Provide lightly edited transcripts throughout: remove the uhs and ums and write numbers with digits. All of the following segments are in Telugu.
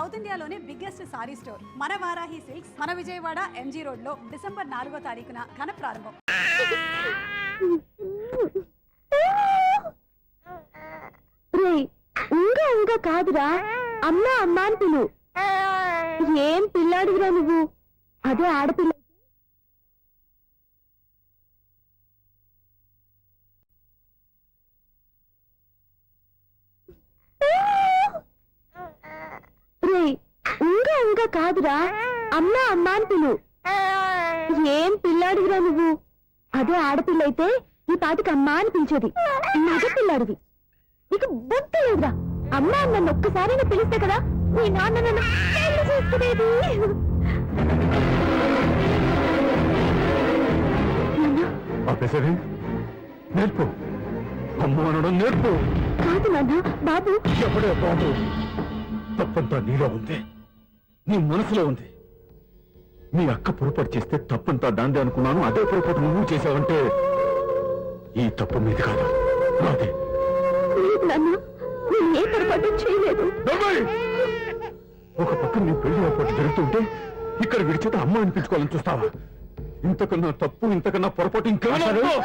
సౌత్ ఇండియాలోనే బిగ్గెస్ట్ సారీ స్టోర్ మన వారాహి సిల్క్స్ మన విజయవాడ ఎంజీ రోడ్ లో డిసెంబర్ 4వ తారీఖున ఘన ప్రారంభం. ఇంకా కాదురా, అమ్మా అమ్మా అని పిలు. ఏం పిల్లాడివిరా నువ్వు? అదే ఆడపిల్ల. ఇంకా కాదురా, అమ్మా అమ్మా అని పిలు. ఏం పిల్లాడివిరా నువ్వు? అదే ఆడపిల్ల అయితే ఈ పాటికి అమ్మా అని పిలిచేది. మగ పిల్లాడివి, నీకు బుద్ధి లేదురా. అమ్మా నన్ను ఒక్కసారి పిలిస్తే కదా మీ నాన్న నన్ను పెళ్లి చేసుకునేది. నేర్పు, అమ్మ అనడం నేర్పు. కాదు నాన్న, బాబు. ఎప్పుడే బాబు, తప్పంతా నీలో ఉంది, నీ మనసులో ఉంది. నీ అక్క పొరపాటు చేస్తే తప్పంతా దాందే అనుకున్నాను. అదే పొరపాటు నువ్వు చేసావంటే ఈ తప్పు మీది కాదు, నాదే. నాన్న, నేను ఏ పొరపాటు చేయలేదు. ఒక పక్కన నీ పెళ్లి ఏర్పాటు జరుగుతుంటే ఇక్కడ విడిచేత అమ్మ అనిపించుకోవాలని చూస్తావా? ఇంతకన్నా తప్పు, ఇంతకన్నా పొరపాటు ఇంకేమన్నా?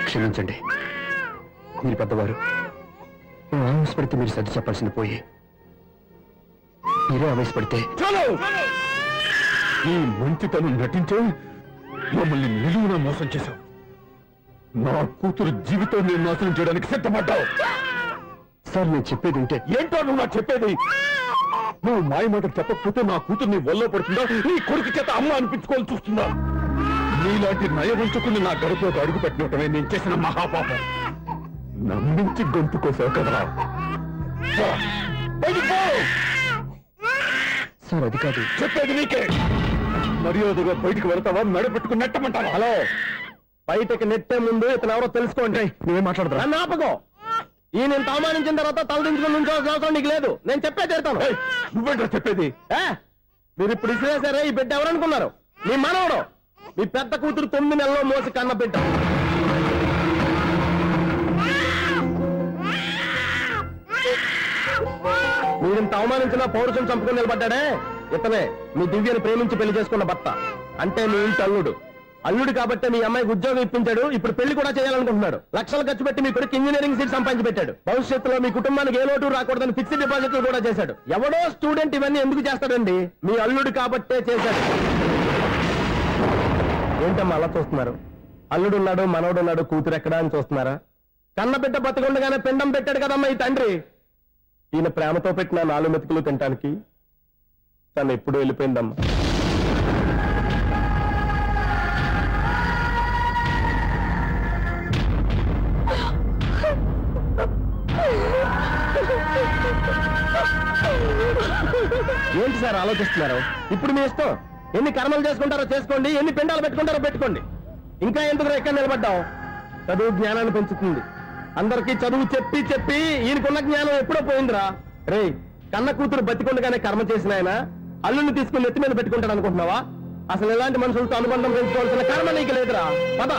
క్షమించండి, మీరు పెద్దవారు. ఆవేశపడితే మీరు సర్ది చెప్పాల్సింది పోయి మీరే ఆవేశపడితే. ఈ మంచితనం నటించే మమ్మల్ని నిలువున మోసం చేశావు. నా కూతురు జీవితం నేను నాశనం చేయడానికి సిద్ధపడ్డావు. సార్, నేను చెప్పేది ఉంటే. ఏంటో నువ్వు నాకు చెప్పేది? నువ్వు మాయ మాట చెప్పకపోతే నా కూతుర్ని ఒళ్ళో పడుతుందా, నీ కొడుకు చేత అమ్మ అనిపించుకోవాలని చూస్తుందా? నీలాంటి నయవంచుకుని నా గడపలోకి అడుగు పెట్టినటమే నేను చేసిన మహాపాపం. నమ్మించి గొంతు కోసావు కదరా. సార్, అది కాదు. చెప్పేది నీకే. మర్యాదగా బయటికి వెళ్తావా, నడపెట్టుకుని నెట్టమంటావా? హలో, బయటకి నెట్టే ముందు ఇతను ఎవరో తెలుసుకోండి. నువ్వేం మాట్లాడతా? నన్ను ఆపకో. ఈ నేను అవమానించిన తర్వాత తలదించుకుని నుంచోవాల్సిన అవసరం నీకు లేదు. నేను చెప్పే చేస్తాను. నువ్వేంటో చెప్పేది? మీరు ఇప్పుడు ఇసిరేసారే, ఈ బిడ్డ ఎవరనుకున్నారు? మీ మనవడు, మీ పెద్ద కూతురు 9 నెలల్లో మోసి కన్న బిడ్డ. మీరింత అవమానించిన పౌరుషం చంపుకుని నిలబడ్డాడే ఇతనే మీ దివ్యని ప్రేమించి పెళ్లి చేసుకున్న భర్త. అంటే మీ ఇంటి అల్లుడు. అల్లుడు కాబట్టి మీ అమ్మాయికి ఉద్యోగం ఇప్పించాడు. ఇప్పుడు పెళ్లి కూడా చేయాలనుకుంటున్నాడు. లక్షలు ఖర్చు పెట్టి మీ కొడుకు ఇంజనీరింగ్ సీట్ సంపాదించి పెట్టాడు. భవిష్యత్తులో మీ కుటుంబానికి ఏ లోటు రాకూడదని ఫిక్స్డ్ డిపాజిట్లు కూడా చేశాడు. ఎవడో స్టూడెంట్ ఇవన్నీ ఎందుకు చేస్తాడండి? మీ అల్లుడు కాబట్టే చేశాడు. ఏంటమ్మా అలా చూస్తున్నారు? అల్లుడున్నాడు, మనవడున్నాడు, కూతురు ఎక్కడా అని చూస్తున్నారా? కన్నబిడ్డ బతికుండగానే పిండం పెట్టాడు కదమ్మా ఈ తండ్రి. ఈయన ప్రేమతో పెట్టిన 4 మెతుకులు తినటానికి తను ఎప్పుడు వెళ్ళిపోయిందమ్మా. ఏంటి సార్ ఆలోచిస్తున్నారు? ఇప్పుడు మీ ఇష్టం. ఎన్ని కర్మలు చేసుకుంటారో చేసుకోండి, ఎన్ని పిండాలు పెట్టుకుంటారో పెట్టుకోండి. ఇంకా ఎందుకు ఎక్కడ నిలబడ్డావు? చదువు జ్ఞానాన్ని పెంచుతుంది. అందరికీ చదువు చెప్పి చెప్పి ఈయనకున్న జ్ఞానం ఎప్పుడో పోయిందిరా. రే, కన్న కూతురు బతికొండగానే కర్మ చేసిన ఆయన అల్లుని తీసుకుని నెత్తి మీద పెట్టుకుంటాడు అనుకుంటున్నావా? అసలు ఎలాంటి మనుషులతో అనుబంధం పెంచుకోవాల్సిన కర్మ నీకు లేదురా. పద.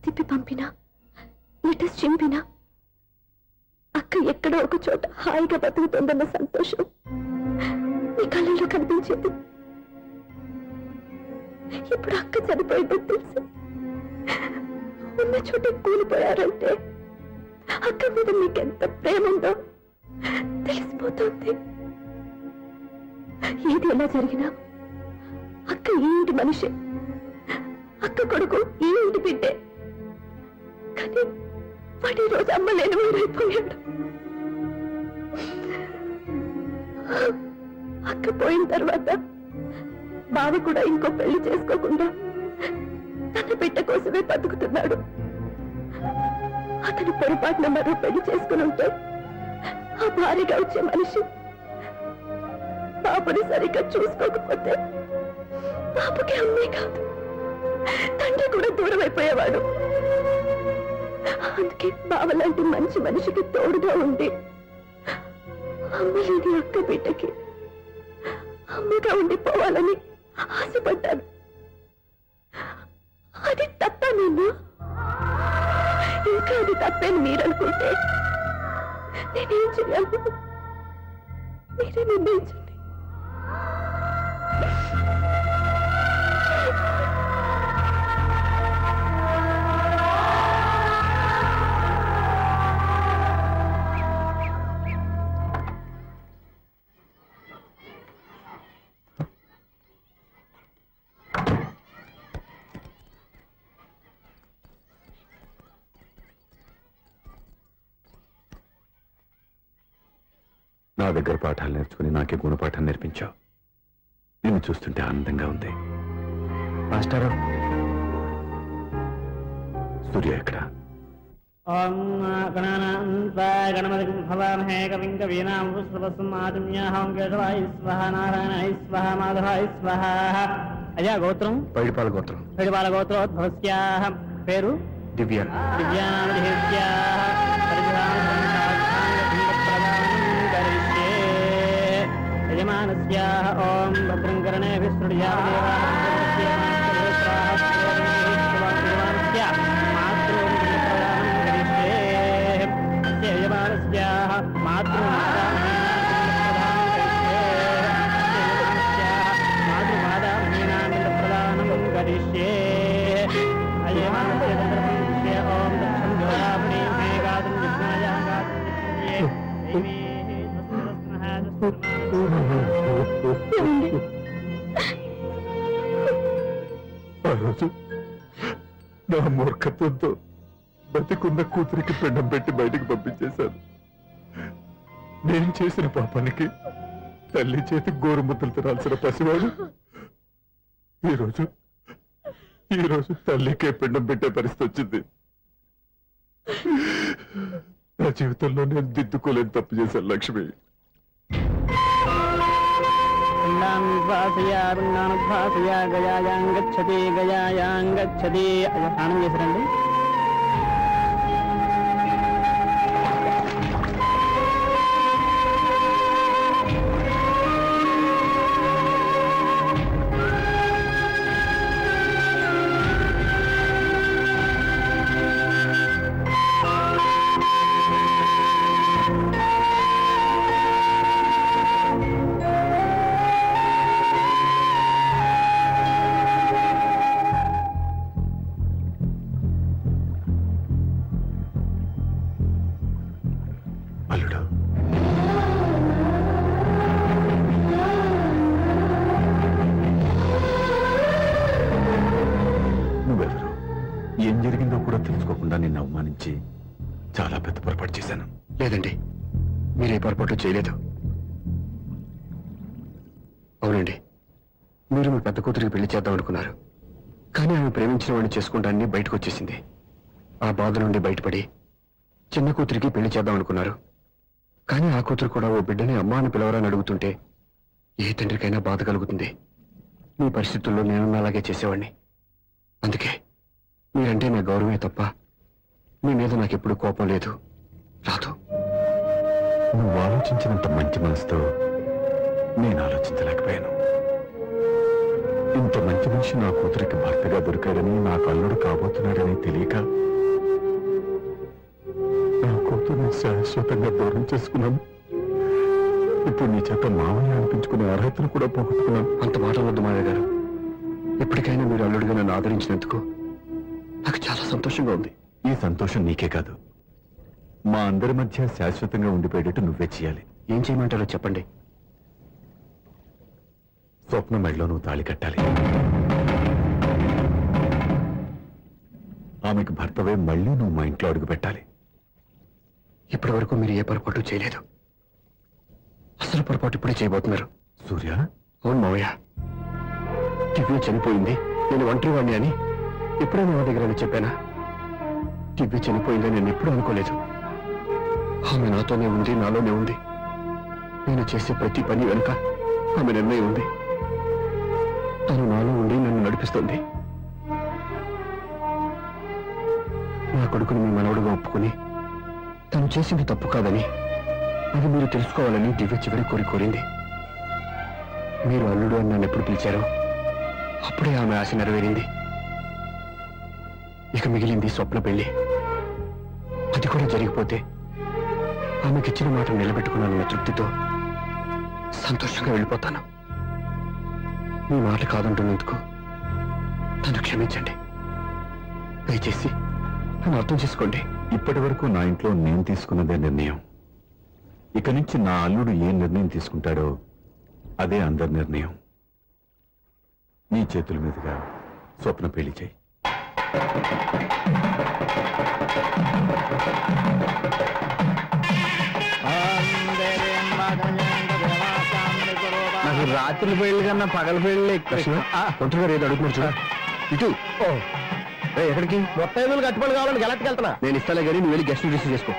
తిప్పి పంపినా, లెటర్స్ చింపినా అక్క ఎక్కడో ఒక చోట హాయిగా బతుకుతుందన్న సంతోషం నీ కళ్ళలో కనిపించేది. ఇప్పుడు అక్క చనిపోయిందని తెలిసి ఉన్న చోట కూలిపోయారంటే అక్క మీద మీకెంత ప్రేమ ఉందో తెలిసిపోతుంది. ఏది ఎలా జరిగినా అక్క ఈ ఇంటి మనిషి, అక్క కొడుకు ఈ ఇంటి బిడ్డే. కానీ వాడి రోజు అమ్మ లేని వారైపోయాడు. అక్క పోయిన తర్వాత బావ కూడా ఇంకో పెళ్లి చేసుకోకుండా తన బిడ్డ కోసమే బతుకుతున్నాడు. అతను పొరపాటున మరో పెళ్లి చేసుకుని ఉంటే ఆ భారీగా వచ్చే మనిషి బాబుని సరిగ్గా చూసుకోకపోతే బాబుకి అమ్మే కాదు తండ్రి కూడా దూరం అయిపోయేవాడు. అందుకే బావ లాంటి మంచి మనిషికి తోడుగా ఉండి అమ్మ లేని అక్క బిడ్డకి అమ్మగా ఉండిపోవాలని ఆశపడ్డాను. అది తప్ప నేను ఇంకా అది తప్పని మీరనుకుంటే నేనేం చేయాలి? మీరే నిర్ణయించండి. నా దగ్గర పాఠాలు నేర్చుకుని నాకే గుణపాఠం నేర్పించావు. నిన్ను చూస్తుంటే ఆనందంగా ఉంది. మాస్టారు, సూర్య ఎక్కడ? ఓం గణపతి భవామహే కవిం కవీనాం పుష్పవస్మాదిమ్యాహం కేశవాయ స్వహ నారాయణాయ స్వహ మాధవాయ స్వహ. అయ్యా గోత్రం? పైడిపాల గోత్రం. పైడిపాల గోత్రోద్భవస్యాః. పేరు? దివ్య. దివ్యానామధేస్యాః. యజమానస్యాః ఓం భద్రం కర్ణేభిః శృణుయామ ఆ రోజు నా మూర్ఖత్వంతో బతికున్న కూతురికి పిండం పెట్టి బయటికి పంపించేశాను. నేను చేసిన పాపానికి తల్లి చేతి గోరుముద్దలు తినాల్సిన పసివాడు ఈ రోజు తల్లికే పిండం పెట్టే పరిస్థితి వచ్చింది. నా జీవితంలో నేను దిద్దుకోలేని తప్పు చేశాను లక్ష్మి. గయాయాంగచ్చతి గయాయాంగచ్చతి. స్నానం చేశారండి? అల్లుడు, నువ్వెవరు? ఏం జరిగిందో కూడా తెలుసుకోకుండా నిన్ను అవమానించి చాలా పెద్ద పొరపాటు చేశాను. లేదండి, మీరే పొరపాటు చేయలేదు. అవునండి, మీరు మీ పెద్ద కూతురికి పెళ్లి చేద్దాం అనుకున్నారు. కానీ ఆమె ప్రేమించిన వాడిని చేసుకుంటానని బయటకు వచ్చేసింది. ఆ బాధ నుండి బయటపడి చిన్న కూతురికి పెళ్లి చేద్దాం అనుకున్నారు. కానీ ఆ కూతురు కూడా ఓ బిడ్డని అమ్మా అని పిలవరని అడుగుతుంటే ఏ తండ్రికైనా బాధ కలుగుతుంది. మీ పరిస్థితుల్లో నేను అలాగే చేసేవాడిని. అందుకే మీరంటే నా గౌరవమే తప్ప మీ మీద నాకెప్పుడు కోపం లేదు, రాదు. నువ్వు ఆలోచించినంత మంచి మనసుతో నేను ఆలోచించలేకపోయాను. ఇంత మంచి మనిషి నా కూతురికి భర్తగా దొరికాడని, నాకు అల్లుడు కాబోతున్నాడని తెలియక నా కూతుర్ని శాశ్వతంగా దూరం చేసుకున్నాను. ఇప్పుడు నీ చేత మామయ్య అనిపించుకునే అర్హతను కూడా పోగొట్టుకున్నాను. అంత మాట వద్దు మావయ్య గారు. ఎప్పటికైనా మీరు అల్లుడిగా నన్ను ఆదరించినందుకు నాకు చాలా సంతోషంగా ఉంది. ఈ సంతోషం నీకే కాదు, మా అందరి మధ్య శాశ్వతంగా ఉండిపోయేటట్టు నువ్వే చేయాలి. ఏం చేయమంటారో చెప్పండి. స్వప్న మెడలో నువ్వు తాళి కట్టాలి. ఆమెకు భర్తవే మళ్ళీ నువ్వు మా ఇంట్లో అడుగు పెట్టాలి. ఇప్పటి వరకు మీరు ఏ పొరపాటు చేయలేదు. అసలు పొరపాటు ఇప్పుడే చేయబోతున్నారు. సూర్య, అవును మావయ్య, దివ్య చనిపోయింది, నేను ఒంటరివాణ్ణి అని ఎప్పుడైనా మా దగ్గర చెప్పానా? దివ్య చనిపోయిందని నేను ఎప్పుడూ అనుకోలేదు. ఆమె నాతోనే ఉంది, నాలోనే ఉంది. నేను చేసే ప్రతి పని వెనుక ఆమె నిర్ణయం ఉంది. తను నాలో ఉండి నన్ను నడిపిస్తుంది. నా కొడుకుని మీ మనవడుగా ఒప్పుకుని తను చేసింది తప్పు కాదని, అది మీరు తెలుసుకోవాలని దివ్య చివరి కోరింది. మీరు అల్లుడు అని నన్ను ఎప్పుడు పిలిచారో అప్పుడే ఆమె ఆశ నెరవేరింది. ఇక మిగిలింది స్వప్న పెళ్లి. అది కూడా జరిగిపోతే ఆమెకిచ్చిన మాట నిలబెట్టుకున్నానన్న తృప్తితో సంతోషంగా వెళ్ళిపోతాను. మీ మాట కాదంటున్నందుకు నన్ను క్షమించండి. దయచేసి నన్ను అర్థం చేసుకోండి. ఇప్పటి వరకు నా ఇంట్లో నేను తీసుకున్నదే నిర్ణయం. ఇక నుంచి నా అల్లుడు ఏ నిర్ణయం తీసుకుంటాడో అదే అందరి నిర్ణయం. నీ చేతుల మీదుగా స్వప్న పెళ్లి చేయి. నాకు రాత్రి పెళ్లి కన్నా పగల పెళ్లి ఎక్కువ. ఒంటరిగా ఏదో అడుగుతున్నారు చూడ. ఇటు ఎక్కడికి? మొత్తం ఐదు కట్టుబడి కావాలని గెలట్కి వెళ్తున్నా. నేను ఇస్తాలే కానీ నువ్వు వెళ్ళి గెస్ట్ రిసీవ్ చేసుకో.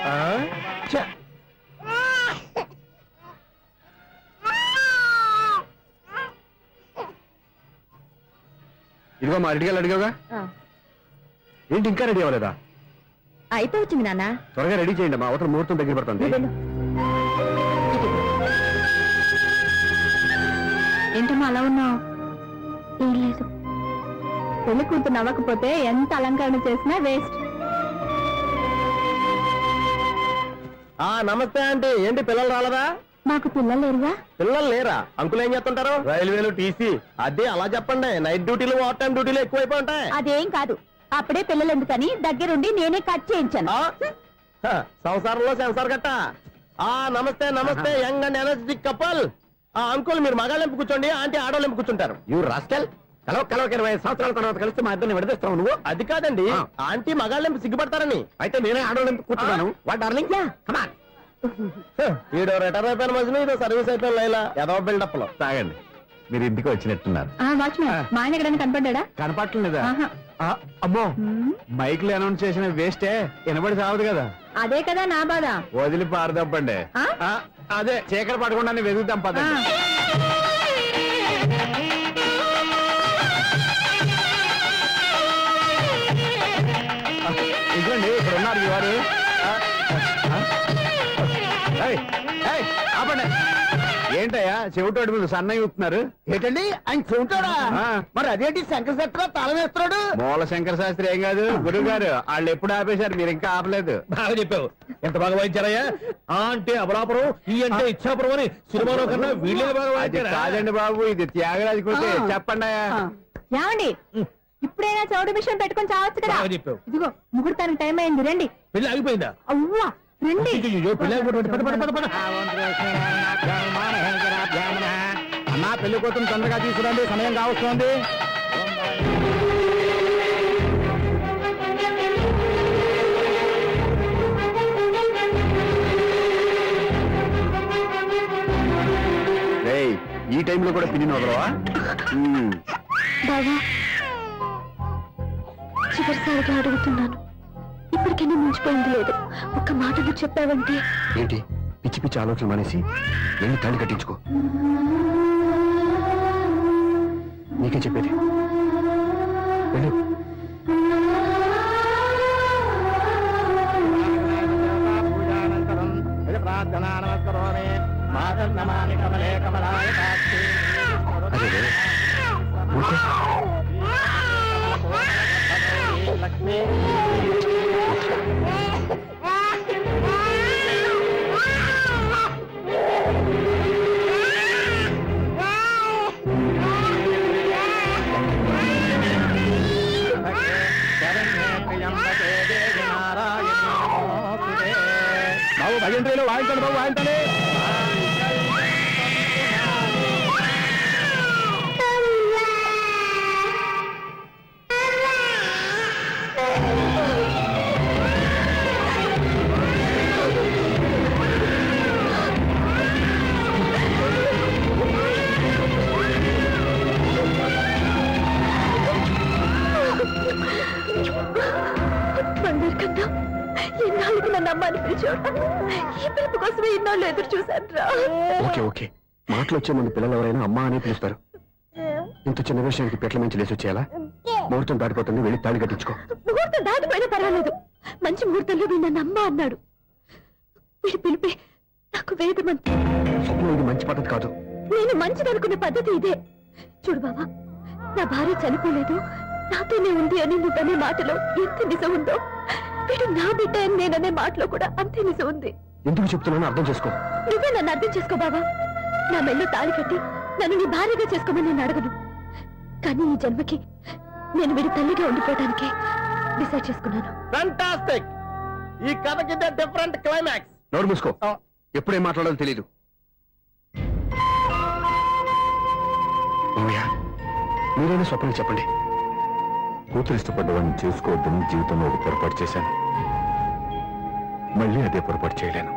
ఇదిగో మా రెడీగా అడిగావుగా, ఏంటి ఇంకా రెడీ అవ్వలేదా? అయిపోవచ్చింది నాన్న. త్వరగా రెడీ చేయండి, మా అవతల ముహూర్తం దగ్గర పడుతుంది. ఏంటమ్మా అలా ఉన్నావు? ఏం లేదు. పెళ్లి కూతురు నవ్వకపోతే ఎంత అలంకరణ చేసినా వేస్ట్. నమస్తే ఆంటీ. ఏంటి పిల్లలు రాలదా? మాకు పిల్లలు లేరుగా. పిల్లలు లేరా? అంకులు ఏం చేస్తుంటారు? రైల్వేలు, టీసీ. అదే అలా చెప్పండి. నైట్ డ్యూటీలు, ఓవర్ టైం డ్యూటీలు ఎక్కువైపోయి ఉంటాయి. అదేం కాదు. అప్పుడే పిల్లలు ఎందుకని దగ్గరుండి నేనే కట్ చేయించాను. సంసారంలో సెన్సార్ గట్ట. నమస్తే నమస్తే, young and energetic couple. Uncle మీరు మగాళ్ళెంపు కూర్చోండి, ఆంటీ ఆడోళ్ళెంపు కూర్చుంటారు. You rascal. కలవక 20 సంవత్సరాల తర్వాత కలిసి మా ఇద్దరిని విడదీస్తావు నువ్వు. అది కాదండి, ఆంటీ మగాళ్ళెంపు సిగ్గుపడతారని. అయితే నేనే ఆడోళ్ళెంపు కూర్చున్నాను. What darling, come on. ఈడో రిటైర్ అయిపోయిన మధ్యన ఇదో సర్వీస్ అయిపోయిన లైలా ఏదో బిల్డప్ లో. తాగండి, మీరు ఇంటికి వచ్చినట్టున్నారు. వాచ్మెన్ మా ఆయన ఎక్కడైనా కనపడ్డా? కనపట్లేదా? అమ్మో, మైక్ లో అనౌన్స్ చేసిన వేస్టే, వినబడి సావదు కదా. అదే కదా నా బాధ. వదిలి పారదప్పండి. అదే చీకటి పడకుండా వెతుకుతాం పదండి. ఇదిగోండి ఇక్కడ ఉన్నారు మీ వారు. ఆపండి. ఏంటయ్యా చెవిటోడి మీద సన్నయ్య చూస్తున్నారు? ఏంటండి ఆయన చెబుతాడా? మరి అదేంటి శంకర శెట్టిలో తాళం వేస్తున్నాడు? మూల శంకర శాస్త్రి ఏం కాదు, గురువు గారు. వాళ్ళు ఎప్పుడు ఆపేశారు, మీరు ఇంకా ఆపలేదు. బాగా చెప్పావు. ఎంత బాగా వాయించారయ్యా. ఆ అంటే అబలాపురం, ఈ అంటే ఇచ్చాపురం అని సినిమాలో కన్నా వీళ్ళే బాగా అది వాయించారా? కాదండి బాబు, ఇది త్యాగరాజ కృతి. చెప్పండి అయ్యా. ఏమండి, ఇప్పుడైనా చౌడు విషయం పెట్టుకొని చావచ్చు కదా. బాగా చెప్పావు. ఇదిగో ముహూర్తానికి టైం అయింది, రండి. పెళ్లి ఆగిపోయిందా? అవ్వా రండి. పెళ్లి అన్నా పెళ్లి కూతురు తొందరగా తీసుకురండి, సమయం కావస్తుంది. ఈ టైంలో కూడా పిన్ని వదలవా? బావా, చివరిసారిగా అడుగుతున్నాను, ఇప్పటికైనా మించిపోయింది లేదు. ఒక్క మాట నువ్వు చెప్పావంటే. ఏంటి పిచ్చి పిచ్చి ఆలోచన మానేసి వెళ్ళి తాళి కట్టించుకో. నీకే చెప్పేది, వెళ్ళు. అదే ఊరుకో. బాబు భజంత్రీలు వాయించండి బాబు వాయించాలి. బంగారు కన్నా ఇన్నాళ్ళకి నన్ను అమ్మాని పిలిచాడు. ఈ పిలుపు కోసమే ఇన్నాళ్ళు ఎదురు చూశాను రా. ఓకే ఓకే, మాటలు వచ్చే ముందు పిల్లలు ఎవరైనా అమ్మా అని పిలుస్తారు. ఇంత చిన్న విషయానికి పెట్ల నుంచి లేచి వచ్చేయాలా? ముహూర్తం దాటిపోతుంది, వెళ్ళి తాళి కట్టించుకో. ముహూర్తం దాటిపోయినా పర్వాలేదు, మంచి ముహూర్తంలో వీడు నన్ను అమ్మ అన్నాడు. వీడి పిలిపే నాకు వేదమంతి. స్వప్నం, ఇది మంచి పద్ధతి కాదు. నేను మంచిదనుకునే పద్ధతి ఇదే. చూడు బాబా, నా భార్య చనిపోలేదు, నాతోనే ఉంది అని నువ్వనే మాటలో ఎంత నిజం ఉందో, వీడు నా బిడ్డ అని నేననే మాటలో కూడా అంతే నిజం ఉంది. ఎందుకు చెప్తున్నానో అర్థం చేసుకో. నువ్వే నన్ను అర్థం చేసుకో బాబా. నా మెళ్ళో తాళి కట్టి నన్ను నీ భార్యగా చేసుకోమని నేను అడగను. కానీ ఈ జన్మకి నేను వీడి తల్లిగా ఉండిపోవడానికే డిసైడ్ చేసుకున్నాను. ఫ్యాంటాస్టిక్. ఈ కథకి డిఫరెంట్ క్లైమాక్స్. నోరు మూసుకో, ఎప్పుడేం మాట్లాడాలో తెలీదు. మామయ్య, మీరైనా స్వప్నం చెప్పండి. కూతురు ఇష్టపడ్డవాడిని చేసుకోవద్దని జీవితంలో ఒక పొరపాటు చేశాను. మళ్ళీ అదే పొరపాటు చేయలేను.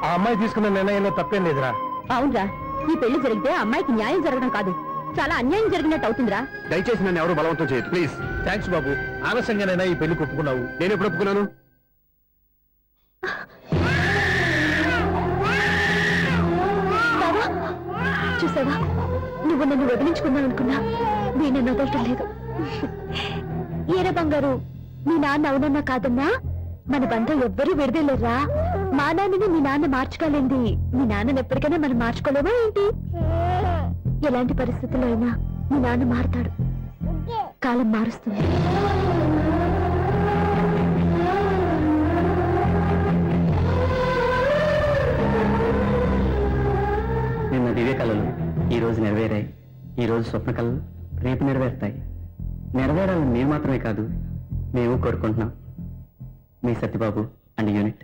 ఆ అమ్మాయి తీసుకున్న నిర్ణయంలో తప్పేం లేదురా. అవునరా, ఈ పెళ్లి జరిగితే అమ్మాయికి న్యాయం జరగడం కాదు, చాలా అన్యాయం జరిగినట్టు అవుతుందిరా. దయచేసి నన్ను ఎవరు బలవంతం చేయదు, ప్లీజ్. థ్యాంక్స్ బాబు, ఆలస్యంగానైనా ఈ పెళ్లి ఒప్పుకున్నావు. నేను ఎప్పుడు ఒప్పుకున్నాను? బావా, చూసావా, నువ్వు నన్ను వదిలించుకుందాం అనుకున్నా నేను నన్ను వదలటం లేదు. ఏరే బంగారు, మీ నాన్న అవునన్నా కాదన్నా మన బంధం ఎవ్వరూ విడదలేరా. మా నాన్నని మీ నాన్న మార్చుకోలేంది, మీ నాన్నని ఎప్పటికైనా మనం మార్చుకోలేమా ఏంటి? ఎలాంటి పరిస్థితుల్లో అయినా మీ నాన్న మారుతాడు, కాలం మారుస్తుంది. నిన్న దివ్య కళలు ఈ రోజు నెరవేరాయి, ఈ రోజు స్వప్న కళలు రేపు నెరవేరుతాయి. నెరవేరాలని మీరు మాత్రమే కాదు, మేము కోరుకుంటున్నాం. మీ సత్యబాబు అండ్ యూనిట్.